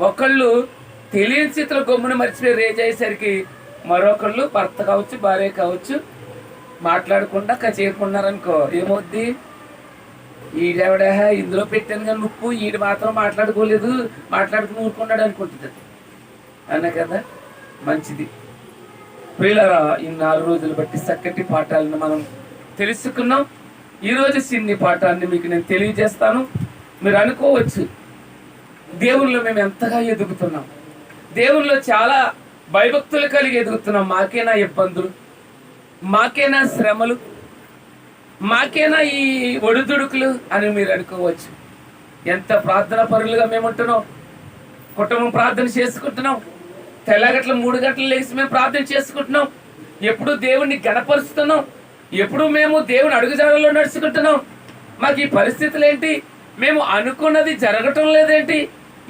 ఒకళ్ళు తెలియని స్థితిలో గమ్మున మర్చిపోయి రేజ్ అయ్యేసరికి మరొకళ్ళు భర్త కావచ్చు భార్య కావచ్చు మాట్లాడకుండా చేయకున్నారనుకో ఏమవుద్ది, ఈడెవడ ఇందులో పెట్టాను కానీ ఉప్పు ఈడు మాత్రం మాట్లాడుకోలేదు, మాట్లాడుకుని ఊరుకున్నాడు అనుకుంటుంది. అన్నా కదా, మంచిది. ప్రియులారా, ఈ 4 రోజులు బట్టి చక్కటి పాఠాలను మనం తెలుసుకున్నాం. ఈరోజు చిన్ని పాఠాన్ని మీకు నేను తెలియజేస్తాను. మీరు అనుకోవచ్చు, దేవుళ్ళు మేము ఎంతగా ఎదుగుతున్నాం, దేవుళ్ళు చాలా భయభక్తులు కలిగి ఎదుగుతున్నాం, మాకేనా ఇబ్బందులు, మాకేనా శ్రమలు, మాకేనా ఈ ఒడిదుడుకులు అని మీరు అనుకోవచ్చు. ఎంత ప్రార్థన పరులుగా మేము ఉంటున్నాం, కుటుంబం ప్రార్థన చేసుకుంటున్నాం, తెల్లగట్ల 3 గంటలు లేచి మేము ప్రార్థన చేసుకుంటున్నాం, ఎప్పుడు దేవుణ్ణి గణపరుస్తున్నాం, ఎప్పుడు మేము దేవుని అడుగుజాడల్లో నడుచుకుంటున్నాం. మాకు ఈ పరిస్థితులు ఏంటి, మేము అనుకున్నది జరగటం లేదేంటి,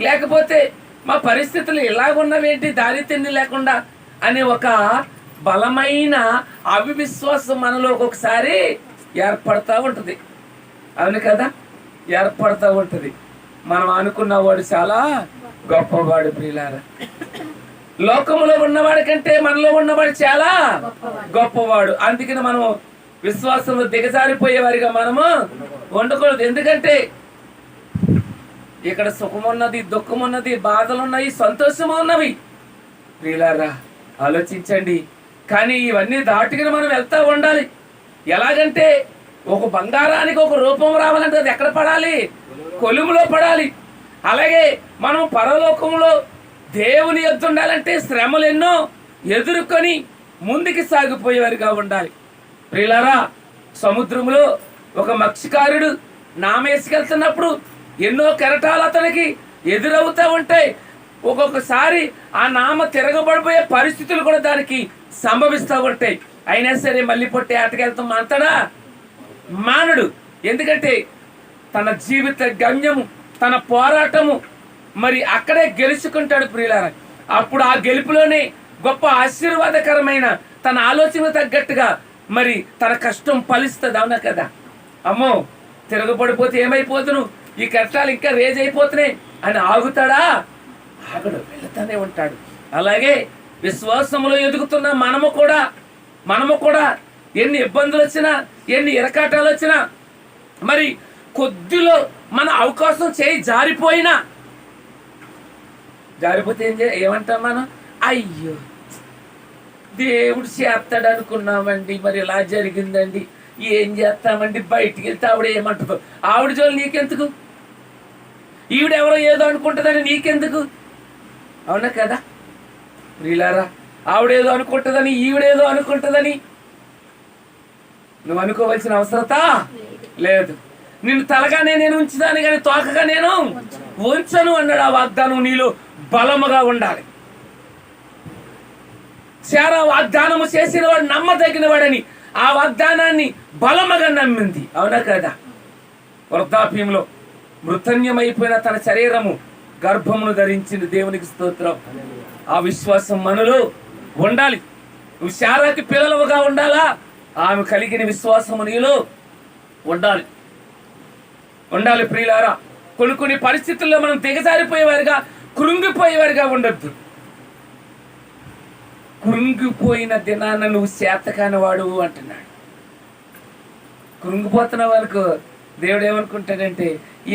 లేకపోతే మా పరిస్థితులు ఇలాగున్నవేంటి దారి తిండి లేకుండా అనే ఒక బలమైన అవిశ్వాసం మనలో ఒక్కొక్కసారి ఏర్పడతా ఉంటుంది. అవును కదా, ఏర్పడతా ఉంటుంది. మనం అనుకున్నవాడు చాలా గొప్పవాడు. ప్రియులారా, లోకంలో ఉన్నవాడి కంటే మనలో ఉన్నవాడు చాలా గొప్పవాడు. అందుకని మనం విశ్వాసంలో దిగజారిపోయేవారిగా మనము ఉండకూడదు. ఎందుకంటే ఇక్కడ సుఖం ఉన్నది, దుఃఖం ఉన్నది, బాధలు ఉన్నాయి, సంతోషం ఉన్నవి. ప్రియులారా, ఆలోచించండి. కానీ ఇవన్నీ దాటుకుని మనం వెళ్తా ఉండాలి. ఎలాగంటే ఒక బంగారానికి ఒక రూపం రావాలంటే అది ఎక్కడ పడాలి, కొలుములో పడాలి. అలాగే మనం పరలోకంలో దేవుని యొద్ద ఉండాలంటే శ్రమలు ఎన్నో ఎదుర్కొని ముందుకు సాగిపోయేవారిగా ఉండాలి. ప్రియులారా, సముద్రంలో ఒక మత్స్యకారుడు నామేసుకెళ్తున్నప్పుడు ఎన్నో కెరటాలు అతనికి ఎదురవుతూ ఉంటాయి. ఒక్కొక్కసారి ఆ నామ తిరగబడిపోయే పరిస్థితులు కూడా దానికి సంభవిస్తూ ఉంటాయి. అయినా సరే మళ్ళీ పొట్టి ఆటకెళ్తాం మానతాడా, మానడు. ఎందుకంటే తన జీవిత గమ్యము, తన పోరాటము మరి అక్కడే గెలుచుకుంటాడు. ప్రియులారా, అప్పుడు ఆ గెలుపులోనే గొప్ప ఆశీర్వాదకరమైన తన ఆలోచన తగ్గట్టుగా మరి తన కష్టం ఫలిస్తుంది. అవునా కదా? అమ్మో తిరగబడిపోతే ఏమైపోతును, ఈ కష్టాలు ఇంకా రేజ్ అయిపోతున్నాయి అని ఆగుతాడా? ఆగడు, వెళుతూనే ఉంటాడు. అలాగే విశ్వాసంలో ఎదుగుతున్న మనము కూడా ఎన్ని ఇబ్బందులు వచ్చినా, ఎన్ని ఇరకాటాలు వచ్చినా, మరి కొద్దిలో మన అవకాశం జారిపోతే ఏమంటాం మనం, అయ్యో దేవుడు చేస్తాడు అనుకున్నామండి, మరి ఇలా జరిగిందండి, ఏం చేస్తామండి, బయటికి వెళ్తే ఆవిడ ఏమంటుందో, ఆవిడ జోలు నీకెందుకు, ఈవిడెవరో ఏదో అనుకుంటుందని నీకెందుకు. అవునా కదా? ప్రియులారా, ఆవిడేదో అనుకుంటుందని, ఈవిడేదో అనుకుంటుందని నువ్వు అనుకోవాల్సిన అవసరత లేదు. నిన్ను తలగానే నేను ఉంచుతాను కానీ తోకగా నేను ఉంచను అన్నాడు. ఆ వాగ్దానం నీలో బలముగా ఉండాలి. శారా వాగ్దానము చేసిన వాడు నమ్మదగిన వాడని ఆ వాగ్దానాన్ని బలముగా నమ్మింది. అవునా కదా? వృద్ధాప్యంలో మృతన్యమైపోయిన తన శరీరము గర్భమును ధరించింది. దేవునికి స్తోత్రం. ఆ విశ్వాసం మనలో ఉండాలి. నువ్వు శారాకి పిల్లలుగా ఉండాలా, ఆమె కలిగిన విశ్వాసము నీలో ఉండాలి. ప్రియులారా, కొన్ని పరిస్థితుల్లో మనం దిగజారిపోయేవారిగా, కృంగిపోయేవారిగా ఉండొద్దు. కృంగిపోయిన దినాన నువ్వు చేతకాని వాడు అంటున్నాడు. కృంగిపోతున్న వాళ్ళకు దేవుడు ఏమనుకుంటాడంటే,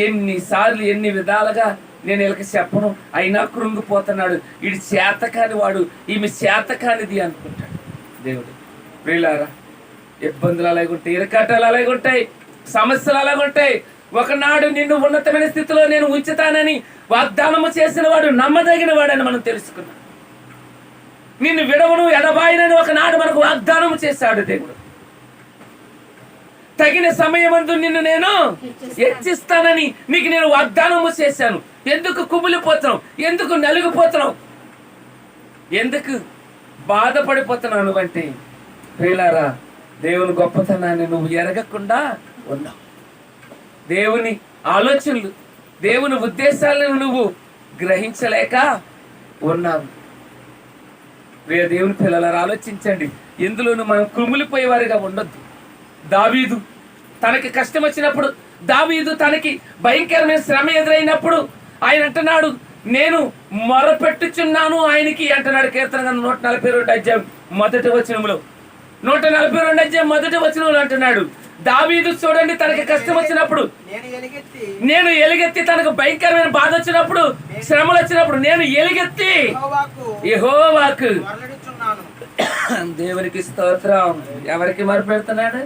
ఎన్నిసార్లు ఎన్ని విధాలుగా నేను వీళ్ళకి చెప్పను, అయినా కృంగిపోతున్నాడు, ఇది చేతకాని వాడు, ఈమె చేతకానిది అనుకుంటాడు దేవుడు. ప్రియులారా, ఇబ్బందులు అలాగుంటాయి, ఇరకాటాలు అలాగుంటాయి, సమస్యలు అలాగుంటాయి. ఒకనాడు నిన్ను ఉన్నతమైన స్థితిలో నేను ఉంచుతానని వాగ్దానము చేసిన వాడు నమ్మదగిన వాడని మనం తెలుసుకున్నాం. నిన్ను విడవను ఎడబాయినని ఒకనాడు మనకు వాగ్దానము చేశాడు దేవుడు. తగిన సమయమందు నిన్ను నేను హెచ్చిస్తానని నీకు నేను వాగ్దానము చేశాను. ఎందుకు కుమిలిపోతున్నావు, ఎందుకు నలిగిపోతున్నావు, ఎందుకు బాధపడిపోతున్నాను అంటే, ప్రియులారా, దేవుని గొప్పతనాన్ని నువ్వు ఎరగకుండా ఉన్నావు. దేవుని ఆలోచనలు, దేవుని ఉద్దేశాలను నువ్వు గ్రహించలేక ఉన్నావు. ప్రియ దేవుని పిల్లలారా, ఆలోచించండి. ఎందులోనూ మనం కుమిలిపోయేవారిగా ఉండొద్దు. దావీదు తనకి కష్టం వచ్చినప్పుడు, దావీదు తనకి భయంకరమైన శ్రమ ఎదురైనప్పుడు ఆయన అంటున్నాడు, నేను మొరపెట్టుచున్నాను ఆయనకి అంటున్నాడు. కీర్తన 142 అధ్యాయం మొదటి వచనంలో, 142 అధ్యాయం మొదటి వచనంలో అంటున్నాడు. దావీదు చూడండి, తనకి కష్టం వచ్చినప్పుడు, నేను ఎలుగెత్తి, తనకు భయంకరమైన బాధ వచ్చినప్పుడు, శ్రమలు వచ్చినప్పుడు నేను ఎలుగెత్తి యెహోవాకు. దేవునికి స్తోత్రం. ఎవరికి మొరపెడుతున్నాడు?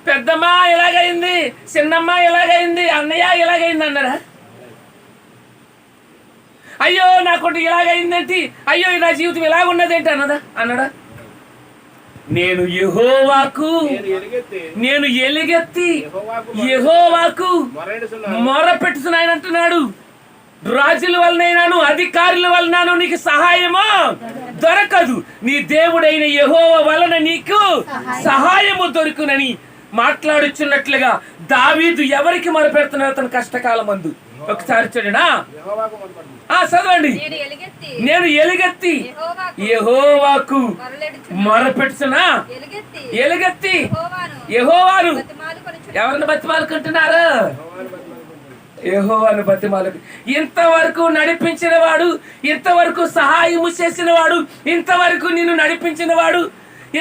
పెద్దమ్మ ఎలాగైంది, చిన్నమ్మ ఎలాగైంది, అన్నయ్య ఎలాగైంది అన్నాడా? అయ్యో నా కొడుకు ఇలాగైందేంటి, అయ్యో నా జీవితం ఇలాగున్నదేంటి అన్నాడా? నేను యెహోవాకు, నేను ఎలుగెత్తి యెహోవాకు మొరపెట్టుచున్నాను అంటున్నాడు. రాజుల వలనైనాను అధికారుల వలనను నీకు సహాయము దొరకదు, నీ దేవుడైన యెహోవా వలన నీకు సహాయము దొరుకునని మాట్లాడుచున్నట్లుగా దావీదు ఎవరికి మొరపెడుతున్నాడు తన కష్టకాలం మందు? ఒకసారి చూడనా, చదవండి. నేను ఎలుగెత్తి యెహోవాకు మొరపెట్టుచున్నా, ఎలుగెత్తి యెహోవాను. ఎవరిని బతిమాలుకుంటున్నారు? యెహోవాను బతిమాలకు. ఇంతవరకు నడిపించిన వాడు, ఇంతవరకు సహాయము చేసిన వాడు, ఇంతవరకు నిన్ను నడిపించిన వాడు,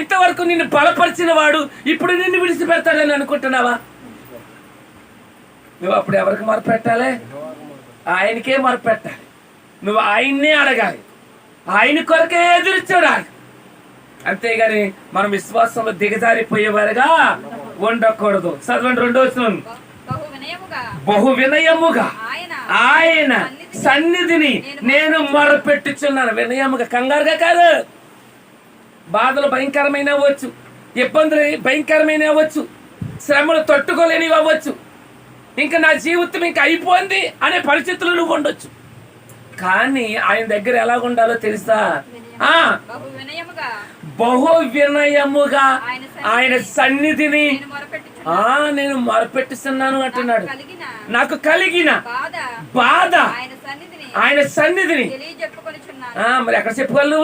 ఇంతవరకు నిన్ను బలపరిచిన వాడు ఇప్పుడు నిన్ను విడిచిపెడతాడని అనుకుంటున్నావా? నువ్వు అప్పుడు ఎవరికి మొరపెట్టాలి? ఆయనకే మొరపెట్టాలి. నువ్వు ఆయన్నే అడగాలి, ఆయన కొరకే ఎదురు చూడాలి. అంతేగాని మనం విశ్వాసంలో దిగజారిపోయేవారుగా ఉండకూడదు. చదవండి 2వ వచనం. బహు వినయముగా ఆయన సన్నిధిని నేను మొరపెట్టుచున్నాను. వినయముగా, కంగారుగా కాదు. బాధలు భయంకరమైన అవ్వచ్చు, ఇబ్బందులు భయంకరమైన అవ్వచ్చు, శ్రమలు తట్టుకోలేనివి అవ్వచ్చు, ఇంకా నా జీవితం ఇంకా అయిపోయింది అనే పరిస్థితులు నువ్వు ఉండొచ్చు. కానీ ఆయన దగ్గర ఎలా ఉండాలో తెలుసా? బహు వినయముగా ఆయన సన్నిధిని నేను మొరపెట్టుస్తున్నాను అంటున్నాడు. నాకు కలిగిన బాధ ఆయన సన్నిధిని. మరి ఎక్కడ చెప్పుకోవాలి?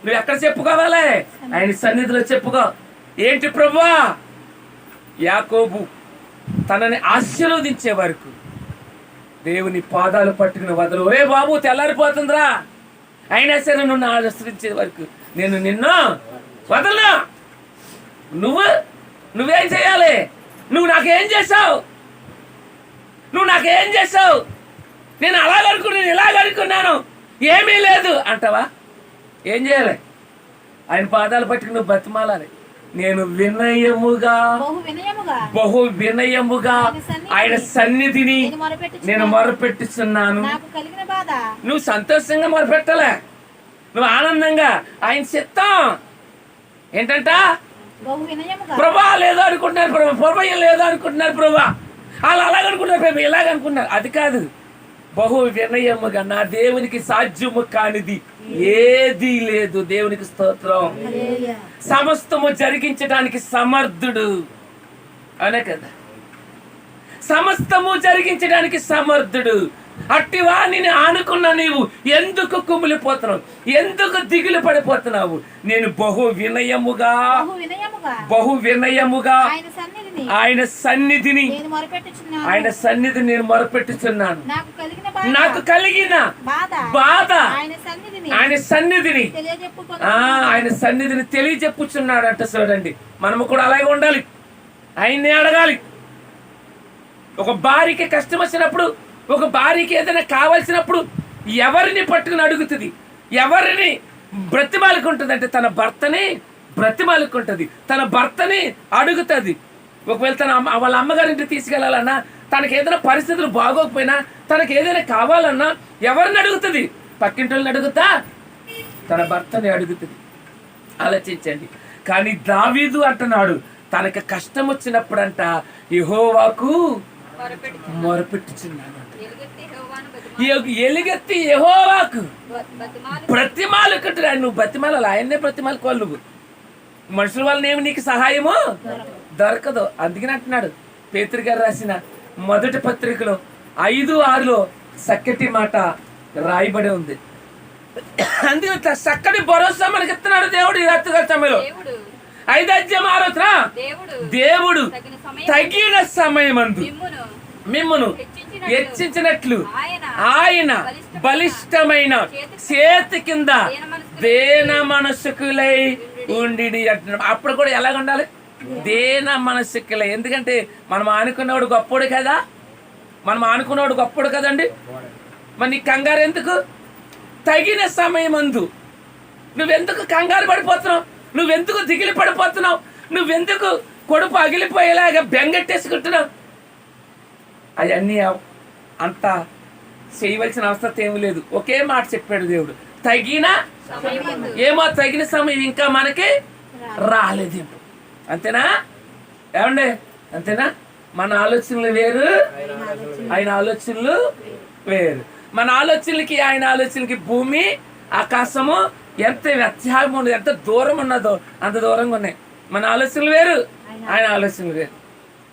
నువ్వు ఎక్కడ చెప్పుకోవాలి? ఆయన సన్నిధిలో చెప్పుకో. ఏంటి ప్రభువా? యాకోబు తనని ఆశీర్వదించే వరకు దేవుని పాదాలు పట్టుకుని వదలు. ఒరే బాబు, తెల్లారిపోతుందిరా, అయినా సరే నువ్వు ఆశ్రయించే వరకు నేను నిన్ను వదలను. నువ్వేం చేయాలి? నువ్వు నాకేం చేసావు? నేను అలాగనుకున్నాను, ఇలాగనుకున్నాను, ఏమీ లేదు అంటావా? ఏం చేయాలి? ఆయన పాదాలు పట్టుకుని నువ్వు బతిమాలాలి. నేను బహు వినయముగా ఆయన సన్నిధిని నేను మొరపెట్టుచున్నాను. నువ్వు సంతోషంగా మొరపెట్టాలే, నువ్వు ఆనందంగా. ఆయన చిత్తం ఏంటంట? ప్రభా లేదో అనుకుంటున్నారు, ప్రభా లేదో అనుకుంటున్నారు, ప్రభా వాళ్ళు అలాగనుకుంటున్నారు, ప్రభా ఇలాగనుకుంటున్నారు. అది కాదు. బహు వినయముగా, నా దేవునికి సాధ్యము కానిది ఏదీ లేదు. దేవునికి స్తోత్రం. సమస్తము జరిగించడానికి సమర్థుడు అనే కదా, సమస్తము జరిగించడానికి సమర్థుడు. అట్టివాణిని ఆనుకున్న నీవు ఎందుకు కుమిలిపోతున్నావు? ఎందుకు దిగులు పడిపోతున్నావు? నేను బహు వినయముగా ఆయన సన్నిధిని నేను మొరపెట్టుచున్నాను. నాకు కలిగిన బాధ ఆయన సన్నిధిని తెలియజెప్పుచున్నాడు అంట. చూడండి, మనము కూడా అలాగే ఉండాలి, ఆయన్నే అడగాలి. ఒక భార్యకి కష్టం వచ్చినప్పుడు, ఒక భార్యకి ఏదైనా కావాల్సినప్పుడు ఎవరిని పట్టుకుని అడుగుతుంది? ఎవరిని బ్రతిమాలుకుంటుంది అంటే తన భర్తని బ్రతిమాలుకుంటుంది, తన భర్తని అడుగుతుంది. ఒకవేళ వాళ్ళ అమ్మగారింటికి తీసుకెళ్లాలన్నా, తనకి ఏదైనా పరిస్థితులు బాగోకపోయినా, తనకి ఏదైనా కావాలన్నా ఎవరిని అడుగుతుంది? పక్కింటి అడుగుతా? తన భర్తని అడుగుతుంది. ఆలోచించండి. కానీ దావీదు అంటున్నాడు, తనకి కష్టం వచ్చినప్పుడంట యెహోవాకు మొరపెట్టుచున్నాను. ఎలుగెత్తి యెహోవాకు బ్రతిమాలుకుంటున్నాడు. నువ్వు బ్రతిమాలాలి, ఆయన్నే బ్రతిమాలుకోవాలి. నువ్వు మనుషుల వల్ల ఏమి నీకు సహాయము దొరకదు. అందుకని అంటున్నాడు పేతురు గారు రాసిన మొదటి పత్రికలో 5:6 చక్కటి మాట రాయబడి ఉంది. అందుకే చక్కటి భరోసా మనకి ఇస్తున్నాడు దేవుడు ఈ రాత్రికాల సమయంలో. 5:6 దేవుడు తగిన సమయమందు మిమ్మును హెచ్చించినట్లు ఆయన బలిష్టమైన చేతి కింద దేన మనసుకులై ఉండి అంటున్నాడు. అప్పుడు కూడా ఎలాగ ఉండాలి? దేన మనసుకులై. ఎందుకంటే మనం ఆనుకున్నవాడు గొప్పడు కదా, మనం ఆనుకున్నవాడు గొప్పడు కదండి. మరి నీ కంగారు ఎందుకు? తగిన సమయమందు. నువ్వెందుకు కంగారు పడిపోతున్నావు? నువ్వెందుకు దిగిలి పడిపోతున్నావు? నువ్వెందుకు కొడుపు అగిలిపోయేలాగా బెంగెట్టేసుకుంటున్నావు? అవన్నీ అంత చేయవలసిన అవసరం ఏమీ లేదు. ఒకే మాట చెప్పాడు దేవుడు, తగిన ఏమో తగిన సమయం ఇంకా మనకి రాలేదేమో. అంతేనా ఏమండి? అంతేనా? మన ఆలోచనలు వేరు, ఆయన ఆలోచనలు వేరు. మన ఆలోచనలకి ఆయన ఆలోచనలకి భూమి ఆకాశము ఎంత వ్యత్యాసం ఉన్నది, ఎంత దూరం ఉన్నదో అంత దూరంగా ఉన్నాయి. మన ఆలోచనలు వేరు, ఆయన ఆలోచనలు వేరు.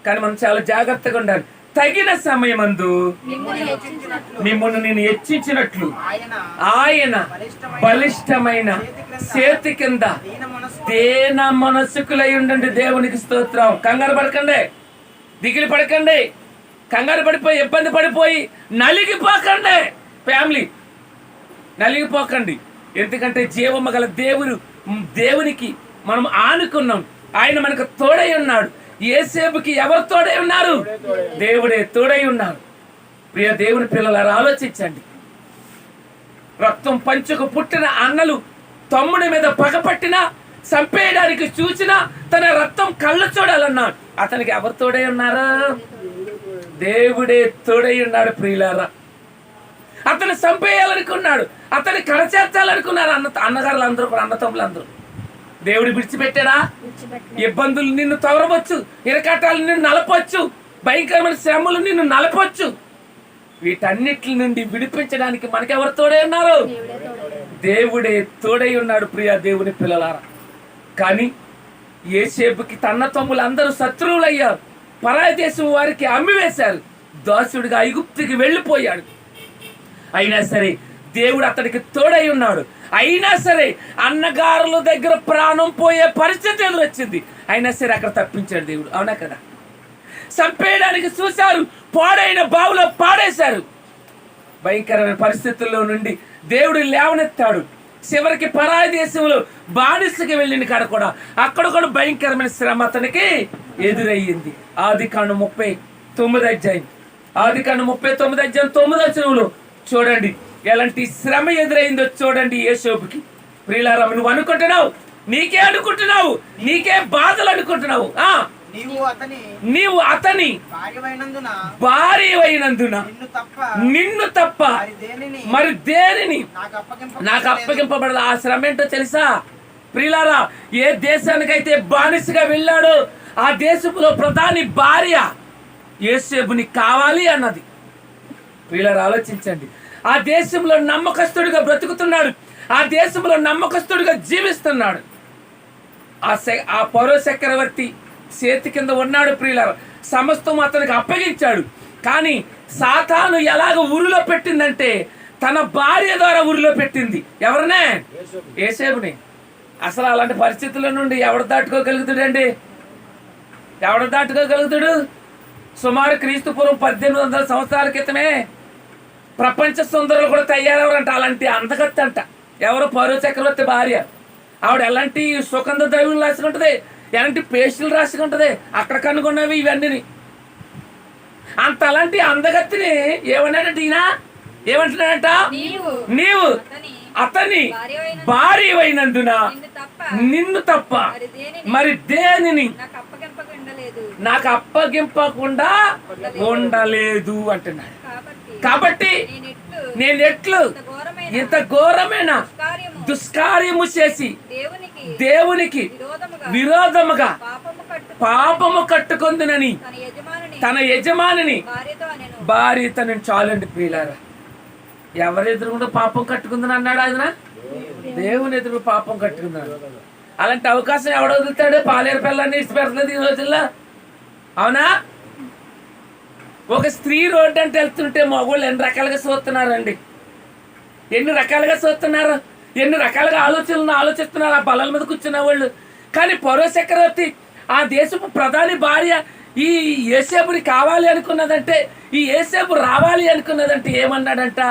కానీ మనం చాలా జాగ్రత్తగా ఉండాలి. తగిన సమయమందు మిమ్మల్ని నేను హెచ్చించినట్లు ఆయన బలిష్టమైన చేతి కింద దేన మనసుకులై ఉండండి. దేవునికి స్తోత్రం. కంగారు పడకండి, దిగిలి పడకండి, కంగారు పడిపోయి ఇబ్బంది పడిపోయి నలిగిపోకండి. ఫ్యామిలీ నలిగిపోకండి. ఎందుకంటే జీవము గల దేవునికి మనం ఆనుకున్నాం. ఆయన మనకు తోడై ఉన్నాడు. యేసేపుకి ఎవరు తోడై ఉన్నారు? దేవుడే తోడై ఉన్నారు. ప్రియ దేవుని పిల్లలారా, ఆలోచించండి. రక్తం పంచుకు పుట్టిన అన్నలు తమ్ముడి మీద పగపట్టినా చంపేయడానికి చూసినా తన రక్తం కళ్ళు చూడాలన్నాడు. అతనికి ఎవరు తోడై ఉన్నారు? దేవుడే తోడై ఉన్నాడు. ప్రియులారా, అతను చంపేయాలనుకున్నాడు, అతన్ని కడచేర్చాలనుకున్నారు అన్నగారులు అందరూ కూడా, అన్నతమ్ములు అందరూ. దేవుడు విడిచిపెట్టాడా? ఇబ్బందులు నిన్ను తవరవచ్చు, ఇరకాటాలు నిన్ను నలపొచ్చు, భయంకరమైన శ్రమలు నిన్ను నలపొచ్చు. వీటన్నిటి నుండి విడిపించడానికి మనకెవరు తోడై ఉన్నారు? దేవుడే తోడై ఉన్నాడు. ప్రియ దేవుని పిల్లలారా, కానీ యేసేపుకి తన్న తమ్ములు అందరూ శత్రువులయ్యారు. పరాయి దేశం వారికి అమ్మివేశారు. దాసుడిగా ఐగుప్తుకి వెళ్ళిపోయాడు. అయినా సరే దేవుడు అతనికి తోడై ఉన్నాడు. అయినా సరే అన్నగారుల దగ్గర ప్రాణం పోయే పరిస్థితి ఎదురొచ్చింది. అయినా సరే అక్కడ తప్పించాడు దేవుడు. అవునా కదా? చంపేయడానికి చూశారు, పాడైన బావులో పాడేశారు. భయంకరమైన పరిస్థితుల్లో నుండి దేవుడు లేవనెత్తాడు. చివరికి పరాయి దేశంలో బానిసకి వెళ్ళిన కాడ కూడా అక్కడ కూడా భయంకరమైన శ్రమ అతనికి ఎదురయ్యింది. ఆదికాండం 39 అధ్యాయం, ఆదికాండం 39 అధ్యాయం 9వ వచనంలో చూడండి ఎలాంటి శ్రమ ఎదురైందో చూడండి యేసేపుకి. ప్రియులారా, నువ్వు అనుకుంటున్నావు, నీకే బాధలు అనుకుంటున్నావు. నీవు అతని భార్యవైనందున నిన్ను తప్ప మరి దేనిని నాకు అప్పగింపబడదు. ఆ శ్రమ ఏంటో తెలుసా ప్రియులారా? ఏ దేశానికైతే బానిసగా వెళ్ళాడో ఆ దేశంలో ప్రధాని భార్య యేసేపుని కావాలి అన్నది. ప్రియులారా, ఆలోచించండి. ఆ దేశంలో నమ్మకస్తుడిగా బ్రతుకుతున్నాడు, ఆ దేశంలో నమ్మకస్తుడిగా జీవిస్తున్నాడు. ఆ పరో చక్రవర్తి చేతి కింద ఉన్నాడు. ప్రియులారా, సమస్తం అతనికి అప్పగించాడు. కానీ సాతాను ఎలాగ ఉరిలో పెట్టిందంటే తన భార్య ద్వారా ఉరిలో పెట్టింది. ఎవరినే? యేసేపుని. అసలు అలాంటి పరిస్థితుల నుండి ఎవడు దాటుకోగలుగుతాడండి? ఎవడు దాటుకోగలుగుతాడు? సుమారు క్రీస్తుపూర్వం 1800 సంవత్సరాల క్రితమే ప్రపంచ సుందరులు కూడా తయారవరంట. అలాంటి అందగత్తి అంట. ఎవరు? పరో చక్రవర్తి భార్య. ఆవిడ ఎలాంటి సుగంధ ద్రవ్యం రాసుకుంటది, ఎలాంటి పేస్టులు రాసుకుంటది, అక్కడ కనుగొన్నవి ఇవన్నీ. అంత అలాంటి అందగత్తిని ఏమన్నాడంట ఈయన? ఏమంటున్నాడంట? నీవు అతని భార్యవైనందున నిన్ను తప్ప మరి దేనిని నాకు అప్పగింపకుండా ఉండలేదు అంటున్నాడు. కాబట్టి నేను ఎట్లు ఇంత ఘోరమైన దుష్కార్యము చేసి దేవునికి విరోధముగా పాపము కట్టుకుందునని తన యజమానిని భార్యతో నేను చాలండి. ప్రియులారా, ఎవరి ఎదురుగుండా పాపం కట్టుకుందని అన్నాడు ఆయన? దేవుని ఎదురు పాపం కట్టుకున్నాడు. అలాంటి అవకాశం ఎవడ వదులుతాడు? పాలేరు పిల్లల్ని ఇష్టపెడుతుంది ఈ రోజుల్లో. అవునా? ఒక స్త్రీ రోడ్డు అంటే వెళ్తుంటే మగవాళ్ళు ఎన్ని రకాలుగా చూస్తున్నారండి, ఎన్ని రకాలుగా చూస్తున్నారు, ఎన్ని రకాలుగా ఆలోచిస్తున్నారు ఆ బలాల మీద కూర్చున్న వాళ్ళు. కానీ పరో చక్రవర్తి ఆ దేశపు ప్రధాని భార్య ఈ యేసేపుని కావాలి అనుకున్నదంటే ఈ యోసేపు రావాలి అనుకున్నదంటే ఏమన్నాడంట,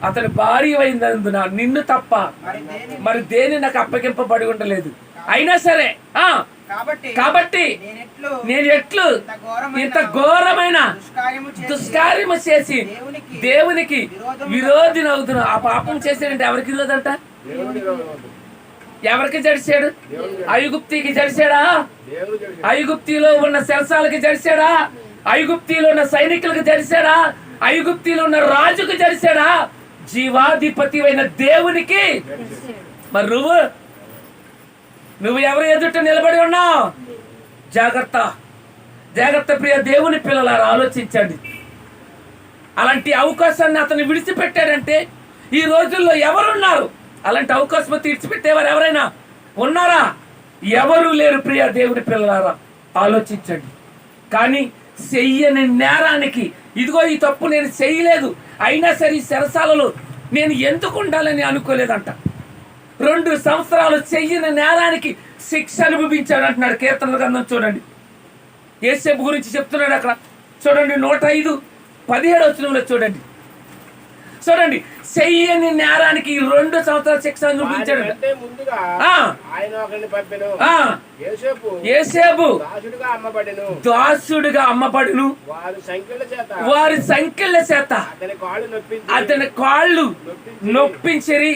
అతని భార్య అయినందున నిన్ను తప్ప మరి దేని నాకు అప్పగింపబడి ఉండలేదు. అయినా సరే కాబట్టి నేను ఎట్లు ఇంత ఘోరమైన దుష్కార్యము చేసి దేవునికి విరోధిని అవుతున్నా. ఆ పాపం చేసాడంటే ఎవరికి విరోధంట? ఎవరికి జడిసాడు? ఐగుప్తికి జడిసాడా? ఐగుప్తిలో ఉన్న శరసాలకి జడిసాడా? ఐగుప్తిలో ఉన్న సైనికులకు జడిసాడా? ఐగుప్తిలో ఉన్న రాజుకు జడిసాడా? జీవాధిపతి అయిన దేవునికి. మరి నువ్వు ఎవరు ఎదుట నిలబడి ఉన్నావు? జాగ్రత్త జాగ్రత్త ప్రియ దేవుని పిల్లలారా, ఆలోచించండి. అలాంటి అవకాశాన్ని అతను విడిచిపెట్టాడంటే ఈ రోజుల్లో ఎవరున్నారు? అలాంటి అవకాశం తీర్చిపెట్టేవారు ఎవరైనా ఉన్నారా? ఎవరు లేరు ప్రియ దేవుని పిల్లలారా, ఆలోచించండి. కానీ చెయ్యని నేరానికి, ఇదిగో ఈ తప్పు నేను చెయ్యలేదు అయినా సరే ఈ చెరసాలలో నేను ఎందుకు ఉండాలని అనుకోలేదంట. 2 సంవత్సరాలు చెయ్యని నేరానికి శిక్ష అనుభవించాడు అంటున్నాడు కీర్తనల గ్రంథం. చూడండి యోసేపు గురించి చెప్తున్నాడు అక్కడ. చూడండి 105:17 వచనంలో చూడండి. చెయ్యని నేరానికి 2 సంవత్సరాల శిక్ష అనుభవించాడు. యోసేపు దాసుడుగా అమ్మబడును, వారి సంఖ్యల చేత అతని కాళ్ళు నొప్పించిరి,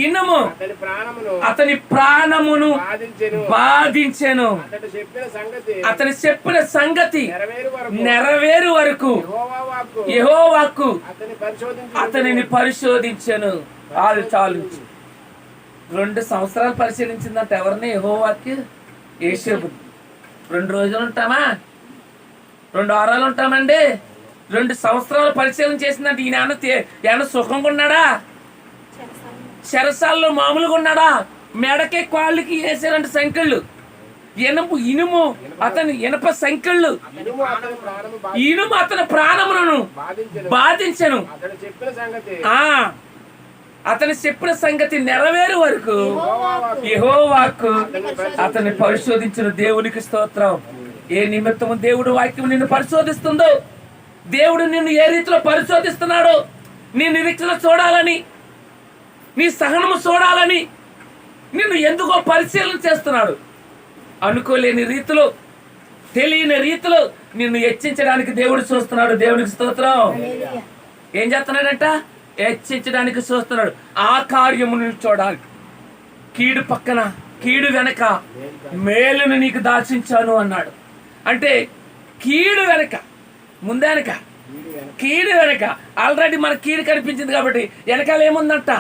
ఇనుము అతని ప్రాణమును బాధించెను. అతని చెప్పిన సంగతి నెరవేరు వరకు యెహోవాకు అతనిని పరిశోధించెను. చాలు 2 సంవత్సరాలు పరిశీలించిందంట. ఎవరిని? యెహోవాకి. యోసేపు 2 రోజులు ఉంటామా? 2 వారాలు ఉంటామండి? 2 సంవత్సరాలు పరిశీలన చేసిందంటే ఈయన సుఖంగా ఉన్నాడా? చెరసాల్లో మామూలుగా ఉన్నాడా? మెడకే కాళ్ళకి వేసారంట సంఖ్యలు, ఇనుము అతని ఇనప సంఖ్యలు, ఇనుము అతని ప్రాణములను బాధించెను. అతని చెప్పిన సంగతి నెరవేరు వరకు యెహోవాకు అతన్ని పరిశోధించిన దేవునికి స్తోత్రం. ఏ నిమిత్తము దేవుడు వాక్యం నిన్ను పరిశోధిస్తుందో, దేవుడు నిన్ను ఏ రీతిలో పరిశోధిస్తున్నాడో, నీ నిరీక్షణ చూడాలని, నీ సహనము చూడాలని నిన్ను ఎందుకో పరిశీలన చేస్తున్నాడు. అనుకోలేని రీతిలో, తెలియని రీతిలో నిన్ను హెచ్చించడానికి దేవుడు చూస్తున్నాడు. దేవునికి స్తోత్రం. ఏం చేస్తున్నాడంట? హెచ్చించడానికి చూస్తున్నాడు. ఆ కార్యమును చూడాలి. కీడు పక్కన కీడు వెనక మేలును నీకు దాచించాను అన్నాడు. అంటే కీడు వెనక ముందెనక, కీడు వెనక ఆల్రెడీ మన కీడు కనిపించింది కాబట్టి వెనకాల ఏముందంట?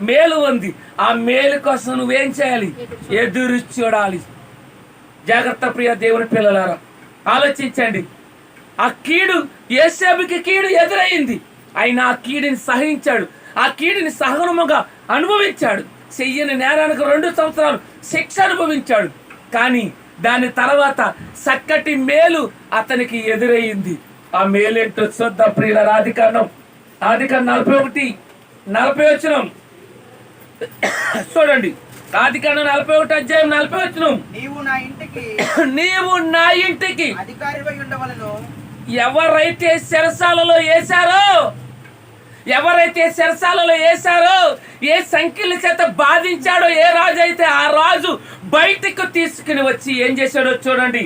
మేలు ఉంది. ఆ మేలు కోసం నువ్వేం చేయాలి? ఎదురు చూడాలి. జాగ్రత్త ప్రియ దేవుని పిల్లలారా, ఆలోచించండి. ఆ కీడు, యోసేపుకి కీడు ఎదురైంది, ఆయన ఆ కీడుని సహించాడు, ఆ కీడుని సహనముగా అనుభవించాడు. చెయ్యని నేరానికి 2 సంవత్సరాలు శిక్ష అనుభవించాడు. కానీ దాని తర్వాత చక్కటి మేలు అతనికి ఎదురయ్యింది. ఆ మేలేంటో చూద్దాం ప్రియుల. ఆదికాండం 41:40 వచనం చూడండి. ఆదికాండం 41 అధ్యాయం 40 వచనం. నీవు నా ఇంటికి అధికారివై ఉండవలెను. ఎవరైతే చెరసాలలో వేశారో, ఏ సంఖ్యల చేత బాధించాడో, ఏ రాజు అయితే ఆ రాజు బయటకు తీసుకుని వచ్చి ఏం చేశాడో చూడండి.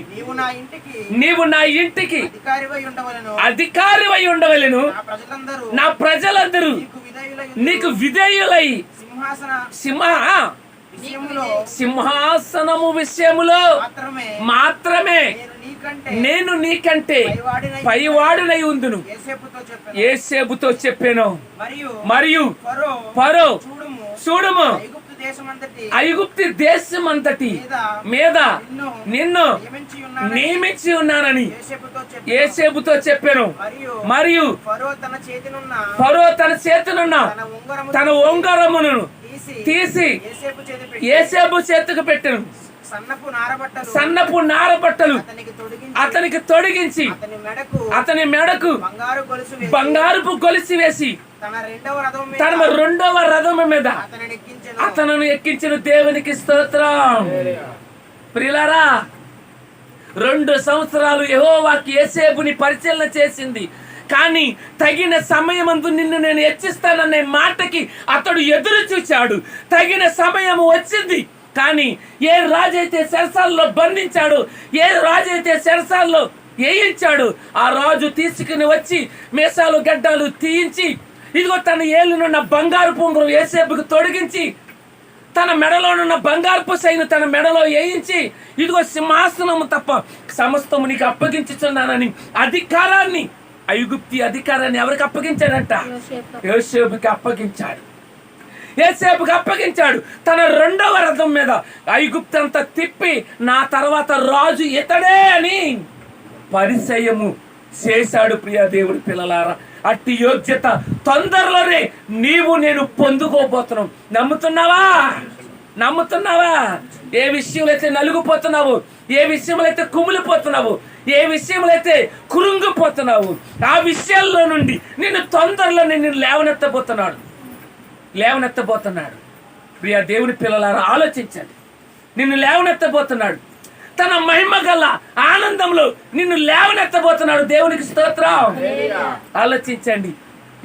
నీవు నా ఇంటికి అధికారివై ఉండవలెను. నా ప్రజలందరూ నీకు విధేయులై సింహాసనము విషయములో మాత్రమే నేను నీకంటే పైవాడునై ఉందును యేసేపుతో చెప్పాను. మరియు ఫరో చూడుము, ఐగుప్తు దేశమంతటి మీద నిన్ను నియమించి ఉన్నానని యేసేపుతో చెప్పాను. మరియు ఫరో తన చేతినున్న తన ఉంగరమును తీసి యేసేపు చేతికి పెట్టాను. సన్నపు నారబట్టలు అతనికి తొడిగించి అతని మెడకు బంగారుపు గొలుసు వేసి తన 2వ రథము మీద అతను ఎక్కించిన దేవునికి స్తోత్రం. ప్రియులారా, 2 సంవత్సరాలు యెహోవాకి యోసేపుని పరిశీలన చేసింది. కానీ తగిన సమయమందు నిన్ను నేను హెచ్చిస్తాననే మాటకి అతడు ఎదురు చూచాడు. తగిన సమయం వచ్చింది. కానీ ఏ రాజైతే చెరసాలలో బంధించాడు, ఏ రాజైతే చెరసాలలో వేయించాడు, ఆ రాజు తీసుకుని వచ్చి మీసాలు గడ్డాలు తీయించి, ఇదిగో తన ఏలునున్న బంగారు పొంగురు యోసేపుకు తొడిగించి, తన మెడలోనున్న బంగారపు సైను తన మెడలో వేయించి, ఇదిగో సింహాసనము తప్ప సమస్తము నీకు అప్పగించుచున్నానని అధికారాన్ని, ఐగుప్తి అధికారాన్ని ఎవరికి అప్పగించాడంట? యోసేపుకి అప్పగించాడు. యోసేపుకి అప్పగించాడు. తన రెండవ రథం మీద ఐగుప్తు అంతా తిప్పి, నా తర్వాత రాజు ఇతడే అని పరిచయము చేశాడు. ప్రియ దేవుడి పిల్లలారా, అట్టి యోగ్యత తొందరలోనే నీవు నేను పొందుకోబోతున్నాం. నమ్ముతున్నావా? ఏ విషయంలో అయితే నలుగుపోతున్నావు, ఏ విషయంలో అయితే కుమిలిపోతున్నావు, ఏ విషయంలో అయితే కురుంగిపోతున్నావు, ఆ విషయాల్లో నుండి నిన్ను తొందరలో నిన్ను లేవనెత్తబోతున్నాడు. ప్రియ దేవుని పిల్లలారా, ఆలోచించండి. నిన్ను లేవనెత్తబోతున్నాడు. తన మహిమ గల ఆనందంలో నిన్ను లేవనెత్తబోతున్నాడు. దేవునికి స్తోత్రం. ఆలోచించండి.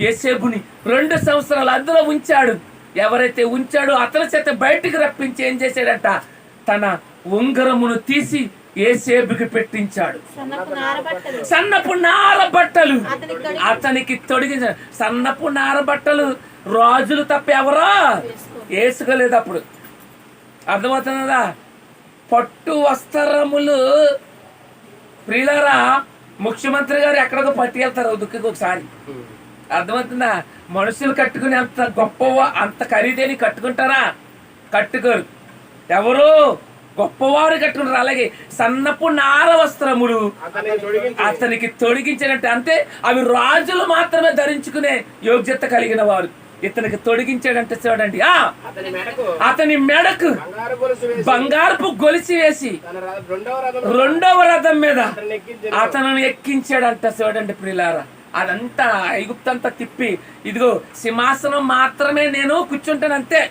యోసేపుని 2 సంవత్సరాలు అందులో ఉంచాడు. ఎవరైతే ఉంచాడో అతని చేత బయటికి రప్పించి ఏం చేశాడంట? తన ఉంగరమును తీసి యోసేపుకి పెట్టించాడు. సన్నపు నార బట్టలు అతనికి తొడిగించాడు. సన్నపు నార బట్టలు రాజులు తప్ప ఎవరో వేసుకోలేదు. అప్పుడు అర్థమవుతున్నదా? పట్టు వస్త్రములు ప్రియులారా, ముఖ్యమంత్రి గారు ఎక్కడికో పట్టుకెళ్తారు దుఃఖకి ఒకసారి. అర్థమవుతుందా? మనుషులు కట్టుకుని అంత గొప్పవా, అంత ఖరీదేని కట్టుకుంటారా? కట్టుకోరు. ఎవరు గొప్పవారు కట్టుకుంటారు. అలాగే సన్నపు నార వస్త్రములు అతనికి తొడిగించినట్టు, అంటే అవి రాజులు మాత్రమే ధరించుకునే యోగ్యత కలిగిన వారు. ఇతనికి తొడిగించాడంటే చూడండి, అతని మెడకు బంగారపు గొలుసు వేసి రెండవ రథం మీద అతను ఎక్కించాడంట. చూడండి ప్రియులారా, అదంతా ఐగుప్తంతా తిప్పి, ఇదిగో సింహాసనం మాత్రమే నేను కూర్చుంటాను అంతే.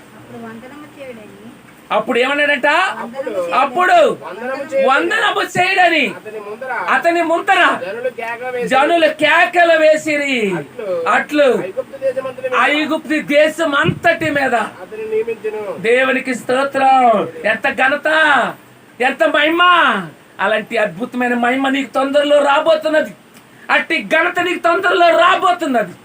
అప్పుడు ఏమన్నాడంట? అప్పుడు వందనము చేయడని అతని ముందర జనులు కేకలు వేసిరి. అట్లు ఐగుప్తు దేశం అంతటి మీద దేవునికి స్తోత్రం. ఎంత ఘనత, ఎంత మహిమ! అలాంటి అద్భుతమైన మహిమ నీకు తొందరలో రాబోతున్నది. అట్టి ఘనత నీకు తొందరలో రాబోతున్నది.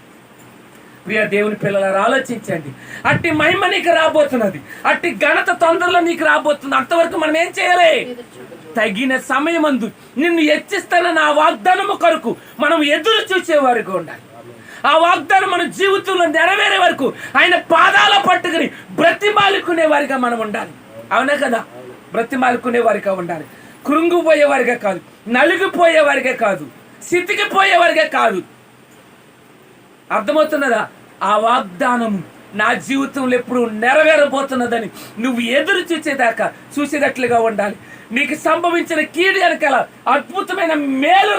ప్రియ దేవుని పిల్లలారా, ఆలోచించండి. అట్టి మహిమ నీకు రాబోతున్నది. అట్టి ఘనత తొందరలో నీకు రాబోతుంది. అంతవరకు మనం ఏం చేయాలి? తగిన సమయమందు నిన్ను హెచ్చిస్తానన్న ఆ వాగ్దానము కొరకు మనం ఎదురు చూసేవారుగా ఉండాలి. ఆ వాగ్దానం మన జీవితంలో నెరవేరే వరకు ఆయన పాదాల పట్టుకుని బ్రతిమాలుకునే వారిగా మనం ఉండాలి. అవునా కదా? బ్రతిమాలుకునే వారిగా ఉండాలి. కృంగిపోయేవారిగా కాదు, నలిగిపోయేవారిగా కాదు, సితికిపోయేవారిగా కాదు. అర్థమవుతున్నదా? ఆ వాగ్దానము నా జీవితంలో ఎప్పుడు నెరవేరబోతున్నదని నువ్వు ఎదురు చూసేట్లుగా ఉండాలి. నీకు సంభవించిన కీడు వెనకాల అద్భుతమైన మేలు